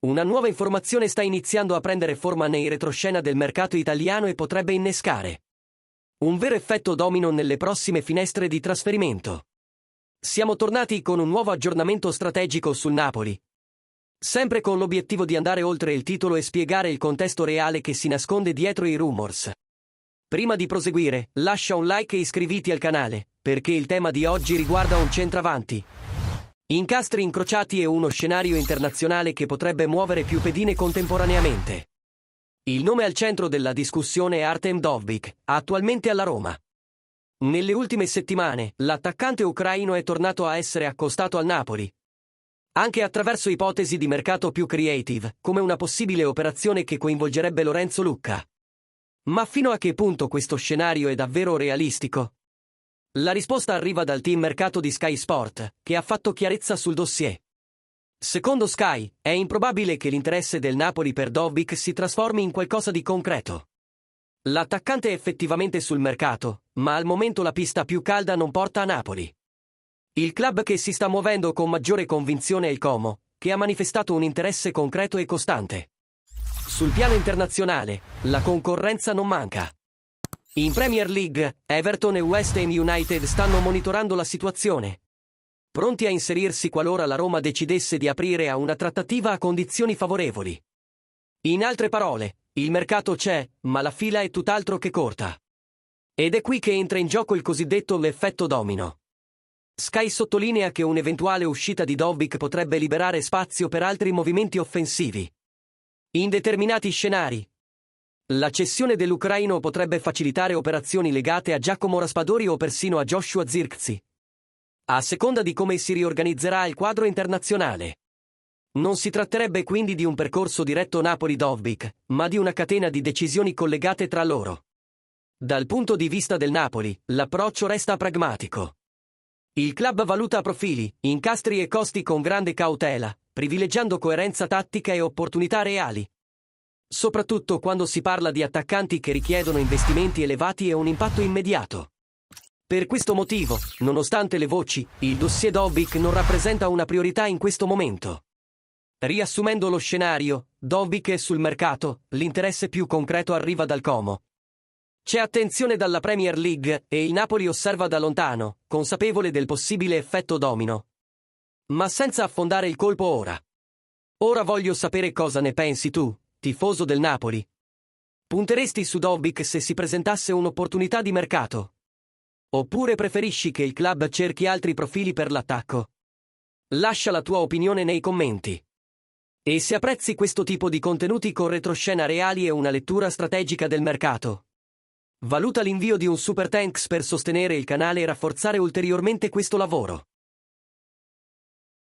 Una nuova informazione sta iniziando a prendere forma nei retroscena del mercato italiano e potrebbe innescare un vero effetto domino nelle prossime finestre di trasferimento. Siamo tornati con un nuovo aggiornamento strategico sul Napoli, sempre con l'obiettivo di andare oltre il titolo e spiegare il contesto reale che si nasconde dietro i rumors. Prima di proseguire, lascia un like e iscriviti al canale, perché il tema di oggi riguarda un centravanti, incastri incrociati e uno scenario internazionale che potrebbe muovere più pedine contemporaneamente. Il nome al centro della discussione è Artem Dovbyk, attualmente alla Roma. Nelle ultime settimane, l'attaccante ucraino è tornato a essere accostato al Napoli, anche attraverso ipotesi di mercato più creative, come una possibile operazione che coinvolgerebbe Lorenzo Lucca. Ma fino a che punto questo scenario è davvero realistico? La risposta arriva dal team mercato di Sky Sport, che ha fatto chiarezza sul dossier. Secondo Sky, è improbabile che l'interesse del Napoli per Dovbyk si trasformi in qualcosa di concreto. L'attaccante è effettivamente sul mercato, ma al momento la pista più calda non porta a Napoli. Il club che si sta muovendo con maggiore convinzione è il Como, che ha manifestato un interesse concreto e costante. Sul piano internazionale, la concorrenza non manca. In Premier League, Everton e West Ham United stanno monitorando la situazione, pronti a inserirsi qualora la Roma decidesse di aprire a una trattativa a condizioni favorevoli. In altre parole, il mercato c'è, ma la fila è tutt'altro che corta. Ed è qui che entra in gioco il cosiddetto l'effetto domino. Sky sottolinea che un'eventuale uscita di Dovbyk potrebbe liberare spazio per altri movimenti offensivi. In determinati scenari, la cessione dell'ucraino potrebbe facilitare operazioni legate a Giacomo Raspadori o persino a Joshua Zirkzee, a seconda di come si riorganizzerà il quadro internazionale. Non si tratterebbe quindi di un percorso diretto Napoli-Dovbyk, ma di una catena di decisioni collegate tra loro. Dal punto di vista del Napoli, l'approccio resta pragmatico. Il club valuta profili, incastri e costi con grande cautela, privilegiando coerenza tattica e opportunità reali, soprattutto quando si parla di attaccanti che richiedono investimenti elevati e un impatto immediato. Per questo motivo, nonostante le voci, il dossier Dovbyk non rappresenta una priorità in questo momento. Riassumendo lo scenario, Dovbyk è sul mercato, l'interesse più concreto arriva dal Como. C'è attenzione dalla Premier League e il Napoli osserva da lontano, consapevole del possibile effetto domino. Ma senza affondare il colpo ora. Ora voglio sapere cosa ne pensi tu, tifoso del Napoli. Punteresti su Dovbyk se si presentasse un'opportunità di mercato? Oppure preferisci che il club cerchi altri profili per l'attacco? Lascia la tua opinione nei commenti. E se apprezzi questo tipo di contenuti con retroscena reali e una lettura strategica del mercato, valuta l'invio di un super thanks per sostenere il canale e rafforzare ulteriormente questo lavoro.